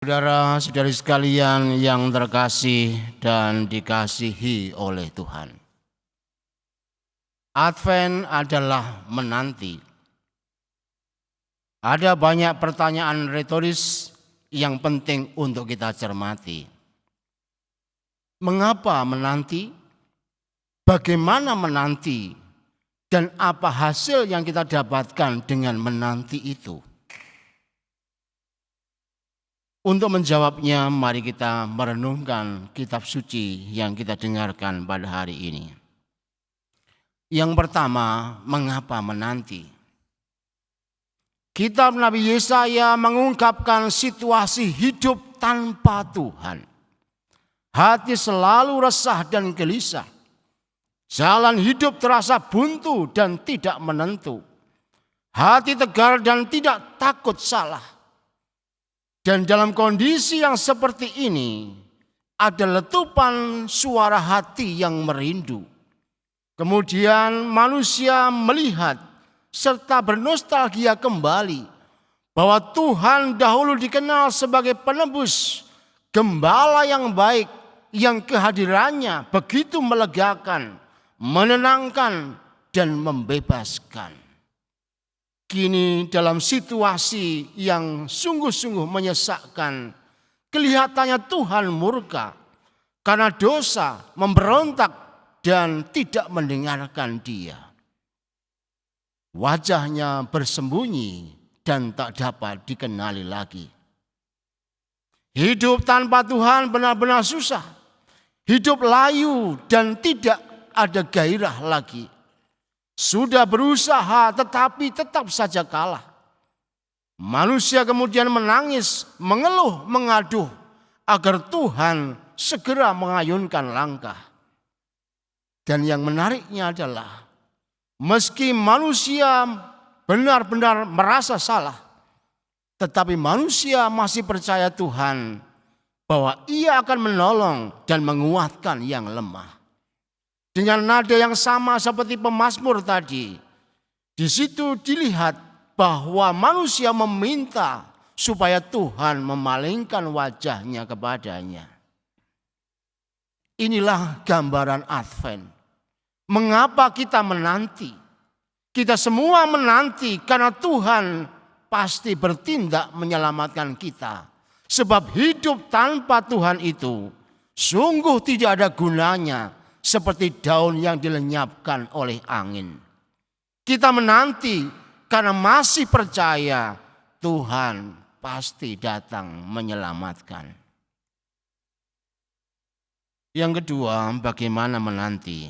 Saudara-saudari sekalian yang terkasih dan dikasihi oleh Tuhan. Advent adalah menanti. Ada banyak pertanyaan retoris yang penting untuk kita cermati. Mengapa menanti? Bagaimana menanti? Dan apa hasil yang kita dapatkan dengan menanti itu? Untuk menjawabnya, mari kita merenungkan kitab suci yang kita dengarkan pada hari ini. Yang pertama, mengapa menanti? Kitab Nabi Yesaya mengungkapkan situasi hidup tanpa Tuhan. Hati selalu resah dan gelisah. Jalan hidup terasa buntu dan tidak menentu. Hati tegar dan tidak takut salah. Dan dalam kondisi yang seperti ini, ada letupan suara hati yang merindu. Kemudian manusia melihat serta bernostalgia kembali bahwa Tuhan dahulu dikenal sebagai penebus, gembala yang baik, yang kehadirannya begitu melegakan, menenangkan, dan membebaskan. Kini dalam situasi yang sungguh-sungguh menyesakkan, kelihatannya Tuhan murka karena dosa, memberontak dan tidak mendengarkan Dia. Wajahnya bersembunyi dan tak dapat dikenali lagi. Hidup tanpa Tuhan benar-benar susah. Hidup layu dan tidak ada gairah lagi. Sudah berusaha tetapi tetap saja kalah. Manusia kemudian menangis, mengeluh, mengaduh agar Tuhan segera mengayunkan langkah. Dan yang menariknya adalah meski manusia benar-benar merasa salah, tetapi manusia masih percaya Tuhan bahwa Ia akan menolong dan menguatkan yang lemah. Dengan nada yang sama seperti pemazmur tadi, di situ dilihat bahwa manusia meminta supaya Tuhan memalingkan wajahnya kepadanya. Inilah gambaran Advent. Mengapa kita menanti? Kita semua menanti karena Tuhan pasti bertindak menyelamatkan kita. Sebab hidup tanpa Tuhan itu sungguh tidak ada gunanya. Seperti daun yang dilenyapkan oleh angin. Kita menanti karena masih percaya Tuhan pasti datang menyelamatkan. Yang kedua, bagaimana menanti?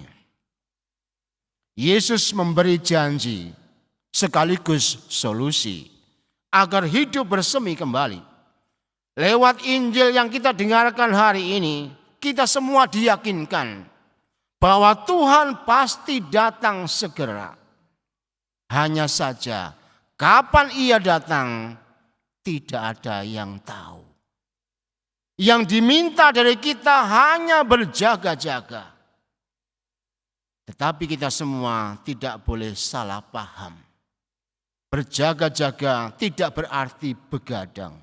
Yesus memberi janji sekaligus solusi agar hidup bersemi kembali. Lewat Injil yang kita dengarkan hari ini, kita semua diyakinkan bahwa Tuhan pasti datang segera. Hanya saja kapan Ia datang tidak ada yang tahu. Yang diminta dari kita hanya berjaga-jaga. Tetapi kita semua tidak boleh salah paham. Berjaga-jaga tidak berarti begadang.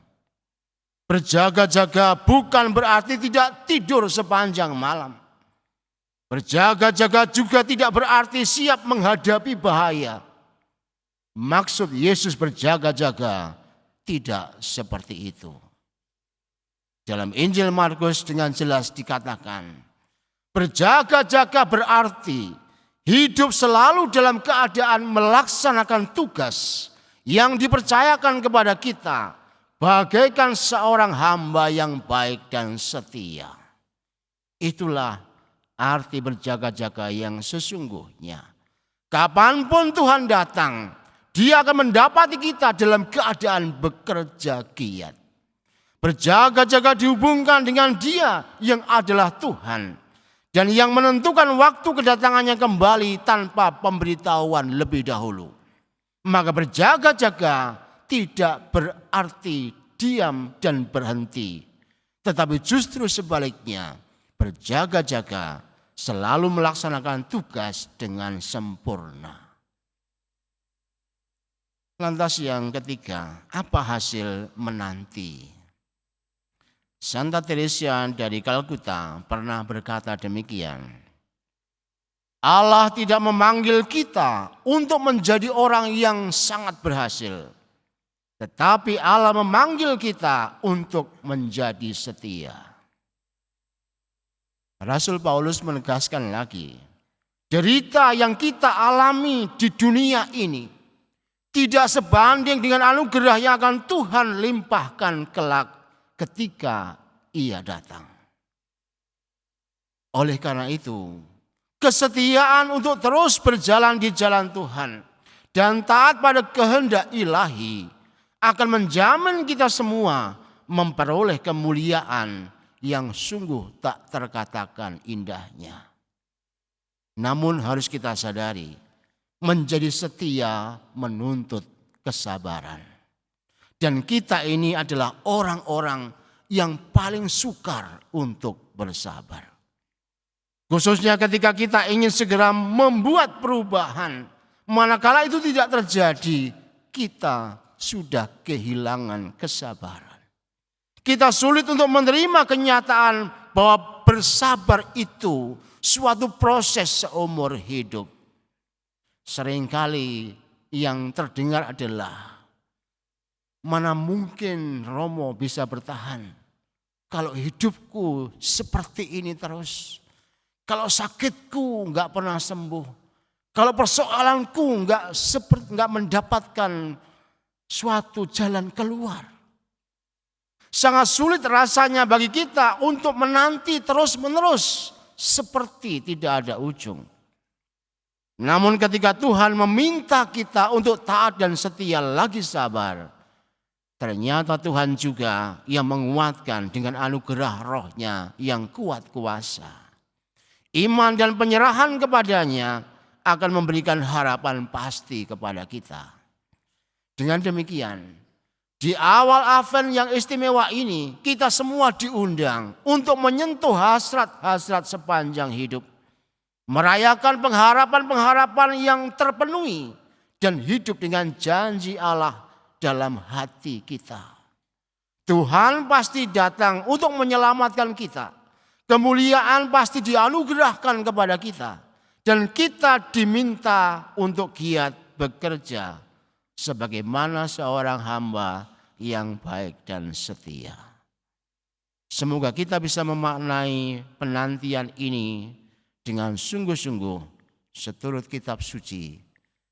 Berjaga-jaga bukan berarti tidak tidur sepanjang malam. Berjaga-jaga juga tidak berarti siap menghadapi bahaya. Maksud Yesus berjaga-jaga tidak seperti itu. Dalam Injil Markus dengan jelas dikatakan, berjaga-jaga berarti hidup selalu dalam keadaan melaksanakan tugas yang dipercayakan kepada kita, bagaikan seorang hamba yang baik dan setia. Itulah arti berjaga-jaga yang sesungguhnya. Kapanpun Tuhan datang, Dia akan mendapati kita dalam keadaan bekerja giat. Berjaga-jaga dihubungkan dengan Dia yang adalah Tuhan. Dan yang menentukan waktu kedatangannya kembali tanpa pemberitahuan lebih dahulu. Maka berjaga-jaga tidak berarti diam dan berhenti. Tetapi justru sebaliknya, berjaga-jaga selalu melaksanakan tugas dengan sempurna. Lantas yang ketiga, apa hasil menanti? Santa Teresa dari Kalkuta pernah berkata demikian, Allah tidak memanggil kita untuk menjadi orang yang sangat berhasil, tetapi Allah memanggil kita untuk menjadi setia. Rasul Paulus menegaskan lagi, derita yang kita alami di dunia ini tidak sebanding dengan anugerah yang akan Tuhan limpahkan kelak ketika Ia datang. Oleh karena itu, kesetiaan untuk terus berjalan di jalan Tuhan dan taat pada kehendak ilahi akan menjamin kita semua memperoleh kemuliaan yang sungguh tak terkatakan indahnya. Namun harus kita sadari, menjadi setia menuntut kesabaran. Dan kita ini adalah orang-orang yang paling sukar untuk bersabar. Khususnya ketika kita ingin segera membuat perubahan, manakala itu tidak terjadi, kita sudah kehilangan kesabaran. Kita sulit untuk menerima kenyataan bahwa bersabar itu suatu proses seumur hidup. Seringkali yang terdengar adalah, mana mungkin Romo bisa bertahan kalau hidupku seperti ini terus. Kalau sakitku enggak pernah sembuh. Kalau persoalanku enggak mendapatkan suatu jalan keluar. Sangat sulit rasanya bagi kita untuk menanti terus-menerus seperti tidak ada ujung. Namun ketika Tuhan meminta kita untuk taat dan setia lagi sabar, ternyata Tuhan juga yang menguatkan dengan anugerah rohnya yang kuat kuasa. Iman dan penyerahan kepadanya akan memberikan harapan pasti kepada kita. Dengan demikian, di awal Advent yang istimewa ini, kita semua diundang untuk menyentuh hasrat-hasrat sepanjang hidup. Merayakan pengharapan-pengharapan yang terpenuhi dan hidup dengan janji Allah dalam hati kita. Tuhan pasti datang untuk menyelamatkan kita. Kemuliaan pasti dianugerahkan kepada kita. Dan kita diminta untuk giat bekerja sebagaimana seorang hamba yang baik dan setia. Semoga kita bisa memaknai penantian ini dengan sungguh-sungguh seturut kitab suci,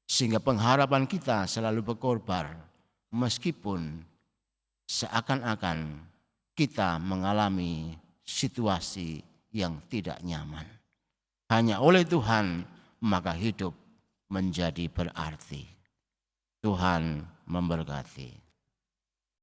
sehingga pengharapan kita selalu berkorbar meskipun seakan-akan kita mengalami situasi yang tidak nyaman. Hanya oleh Tuhan maka hidup menjadi berarti. Tuhan memberkati.